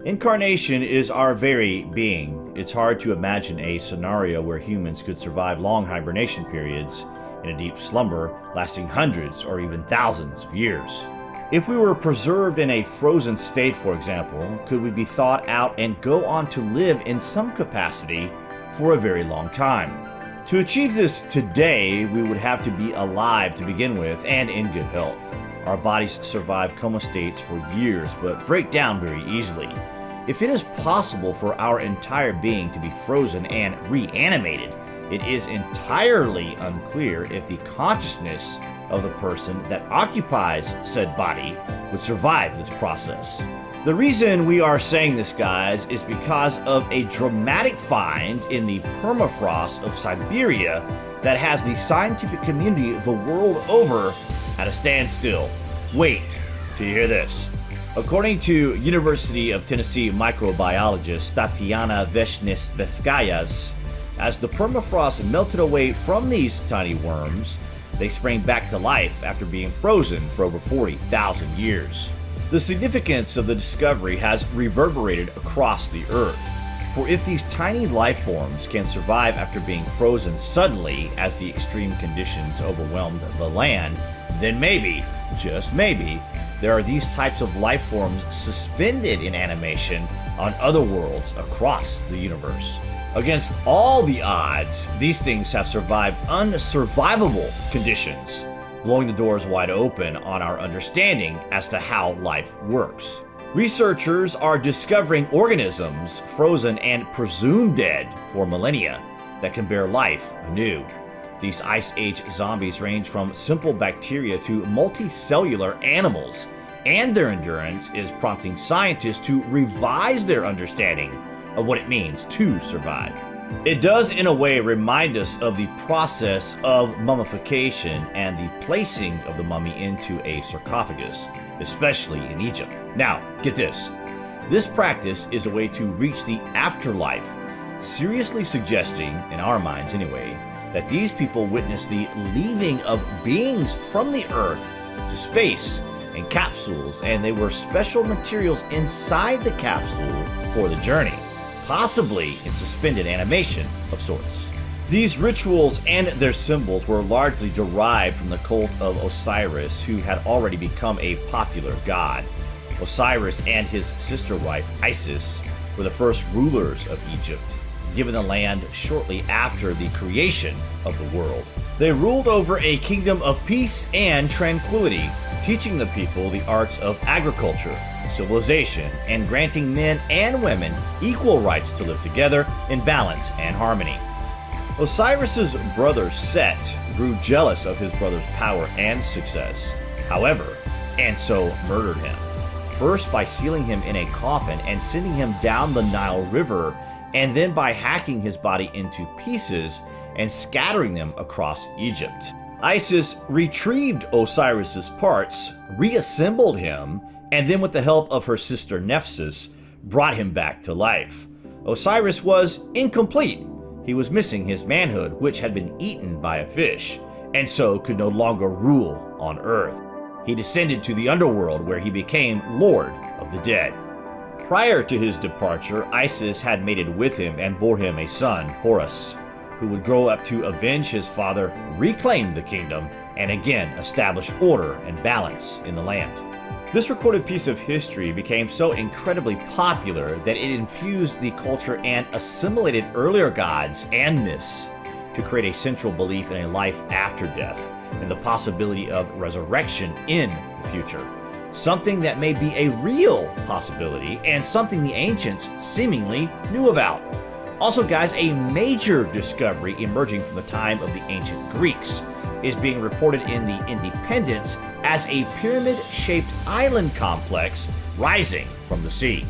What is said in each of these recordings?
Incarnation is our very being. It's hard to imagine a scenario where humans could survive long hibernation periods in a deep slumber lasting hundreds or even thousands of years. If we were preserved in a frozen state, for example, could we be thawed out and go on to live in some capacity for a very long time? To achieve this today, we would have to be alive to begin with and in good health. Our bodies survive coma states for years but break down very easily. If it is possible for our entire being to be frozen and reanimated, it is entirely unclear if the consciousness of the person that occupies said body would survive this process. The reason we are saying this, guys, is because of a dramatic find in the permafrost of Siberia that has the scientific community the world over at a standstill. Wait till you hear this. According to University of Tennessee microbiologist Tatiana Veshnevskaya, as the permafrost melted away from these tiny worms, they sprang back to life after being frozen for over 40,000 years. The significance of the discovery has reverberated across the Earth. For if these tiny life forms can survive after being frozen suddenly as the extreme conditions overwhelmed the land, then maybe, just maybe, there are these types of life forms suspended in animation on other worlds across the universe. Against all the odds, these things have survived unsurvivable conditions, blowing the doors wide open on our understanding as to how life works. Researchers are discovering organisms frozen and presumed dead for millennia that can bear life anew. These Ice Age zombies range from simple bacteria to multicellular animals, and their endurance is prompting scientists to revise their understanding of what it means to survive. It does in a way remind us of the process of mummification and the placing of the mummy into a sarcophagus, especially in Egypt. Now, get this. This practice is a way to reach the afterlife, seriously suggesting, in our minds anyway, that these people witnessed the leaving of beings from the Earth to space in capsules, and they were special materials inside the capsule for the journey, possibly in suspended animation of sorts. These rituals and their symbols were largely derived from the cult of Osiris, who had already become a popular god. Osiris and his sister wife Isis were the first rulers of Egypt, given the land shortly after the creation of the world. They ruled over a kingdom of peace and tranquility, teaching the people the arts of agriculture, civilization, and granting men and women equal rights to live together in balance and harmony. Osiris's brother Set grew jealous of his brother's power and success, however, and so murdered him. First by sealing him in a coffin and sending him down the Nile River, and then by hacking his body into pieces and scattering them across Egypt. Isis retrieved Osiris's parts, reassembled him, and then with the help of her sister Nephthys, brought him back to life. Osiris was incomplete. He was missing his manhood, which had been eaten by a fish, and so could no longer rule on Earth. He descended to the underworld, where he became Lord of the Dead. Prior to his departure, Isis had mated with him and bore him a son, Horus, who would grow up to avenge his father, reclaim the kingdom, and again establish order and balance in the land. This recorded piece of history became so incredibly popular that it infused the culture and assimilated earlier gods and myths to create a central belief in a life after death and the possibility of resurrection in the future. Something that may be a real possibility and something the ancients seemingly knew about. Also, guys, a major discovery emerging from the time of the ancient Greeks is being reported in the Independence as a pyramid-shaped island complex rising from the sea.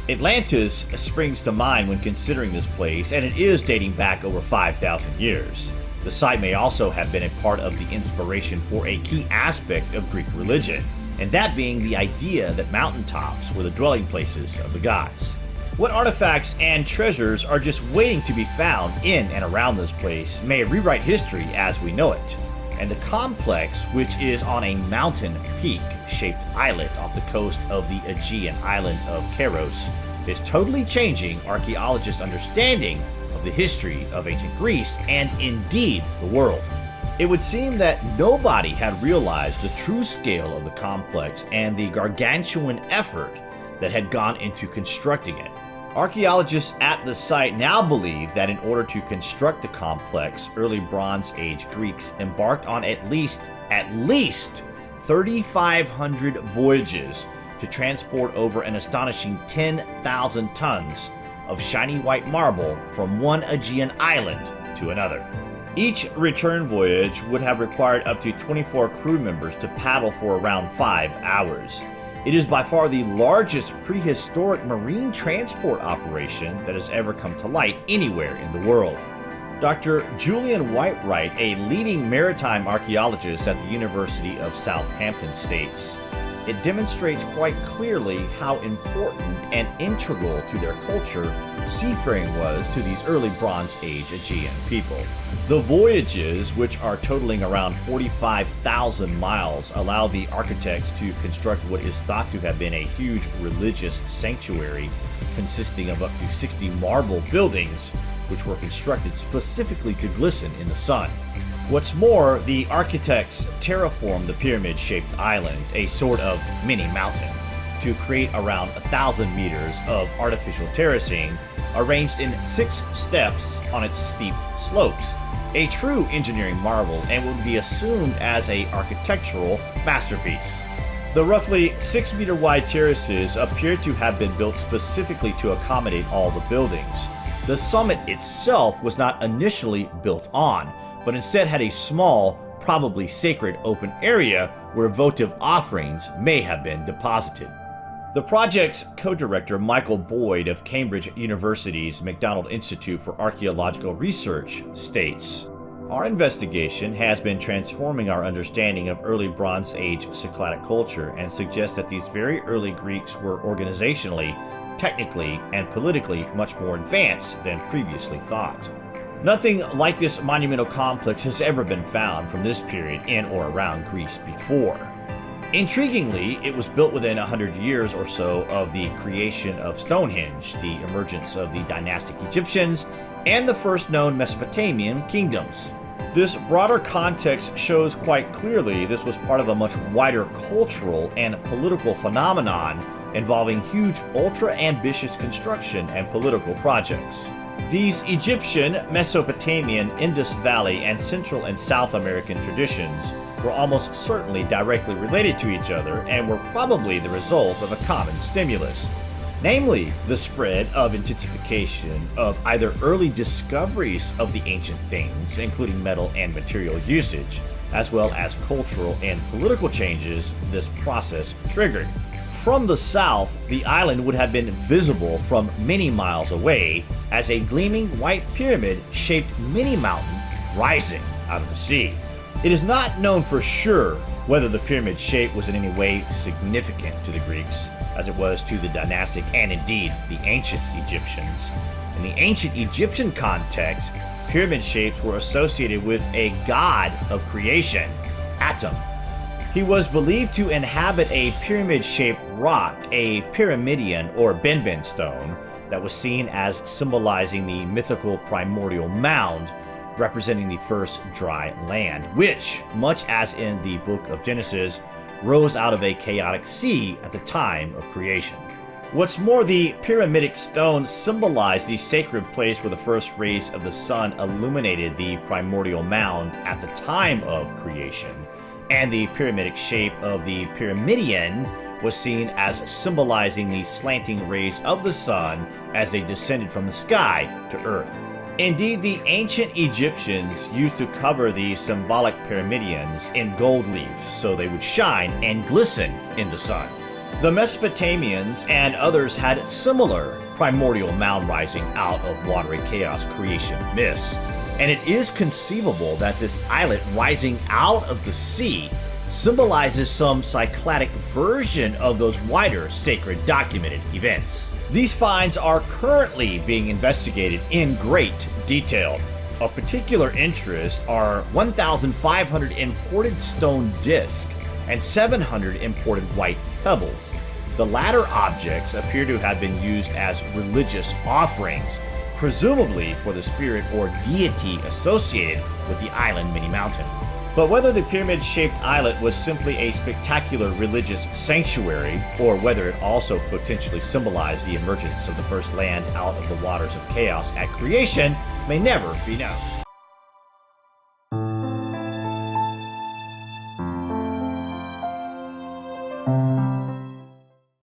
Atlantis springs to mind when considering this place, and it is dating back over 5,000 years. The site may also have been a part of the inspiration for a key aspect of Greek religion, and that being the idea that mountaintops were the dwelling places of the gods. What artifacts and treasures are just waiting to be found in and around this place may rewrite history as we know it. and the complex, which is on a mountain peak-shaped islet off the coast of the Aegean island of Keros, is totally changing archaeologists' understanding of the history of ancient Greece and indeed the world. It would seem that nobody had realized the true scale of the complex and the gargantuan effort that had gone into constructing it. Archaeologists at the site now believe that in order to construct the complex, early Bronze Age Greeks embarked on at least 3,500 voyages to transport over an astonishing 10,000 tons of shiny white marble from one Aegean island to another. Each return voyage would have required up to 24 crew members to paddle for around 5 hours. It is by far the largest prehistoric marine transport operation that has ever come to light anywhere in the world. Dr. Julian Whitewright, a leading maritime archaeologist at the University of Southampton, states, "It demonstrates quite clearly how important and integral to their culture seafaring was to these early Bronze Age Aegean people. The voyages, which are totaling around 45,000 miles, allow the architects to construct what is thought to have been a huge religious sanctuary consisting of up to 60 marble buildings, which were constructed specifically to glisten in the sun. What's more, the architects terraformed the pyramid-shaped island, a sort of mini-mountain, to create around 1,000 meters of artificial terracing arranged in 6 steps on its steep slopes. A true engineering marvel and would be assumed as an architectural masterpiece. The roughly 6-meter wide terraces appear to have been built specifically to accommodate all the buildings. The summit itself was not initially built on, but instead had a small, probably sacred open area where votive offerings may have been deposited. The project's co-director, Michael Boyd of Cambridge University's MacDonald Institute for Archaeological Research, states, "Our investigation has been transforming our understanding of early Bronze Age Cycladic culture and suggests that these very early Greeks were organizationally, technically, and politically much more advanced than previously thought. Nothing like this monumental complex has ever been found from this period in or around Greece before. Intriguingly, it was built within 100 years or so of the creation of Stonehenge, the emergence of the dynastic Egyptians, and the first known Mesopotamian kingdoms. This broader context shows quite clearly this was part of a much wider cultural and political phenomenon involving huge, ultra-ambitious construction and political projects. These Egyptian, Mesopotamian, Indus Valley, and Central and South American traditions were almost certainly directly related to each other and were probably the result of a common stimulus, namely the spread of intensification of either early discoveries of the ancient things, including metal and material usage, as well as cultural and political changes this process triggered. From the south, the island would have been visible from many miles away as a gleaming white pyramid-shaped mini-mountain rising out of the sea. It is not known for sure whether the pyramid shape was in any way significant to the Greeks, as it was to the dynastic and indeed the ancient Egyptians. In the ancient Egyptian context, pyramid shapes were associated with a god of creation, Atum. He was believed to inhabit a pyramid-shaped rock, a pyramidion or benben stone, that was seen as symbolizing the mythical primordial mound, representing the first dry land, which, much as in the book of Genesis, rose out of a chaotic sea at the time of creation. What's more, the pyramidic stone symbolized the sacred place where the first rays of the sun illuminated the primordial mound at the time of creation, and the pyramidic shape of the pyramidion was seen as symbolizing the slanting rays of the sun as they descended from the sky to earth. Indeed, the ancient Egyptians used to cover the symbolic pyramidions in gold leaf so they would shine and glisten in the sun. The Mesopotamians and others had similar primordial mound rising out of watery chaos creation myths, and it is conceivable that this islet rising out of the sea symbolizes some cycladic version of those wider sacred documented events. These finds are currently being investigated in great detail. Of particular interest are 1,500 imported stone discs and 700 imported white pebbles. The latter objects appear to have been used as religious offerings, presumably for the spirit or deity associated with the island mini-mountain. But whether the pyramid-shaped islet was simply a spectacular religious sanctuary, or whether it also potentially symbolized the emergence of the first land out of the waters of chaos at creation, may never be known.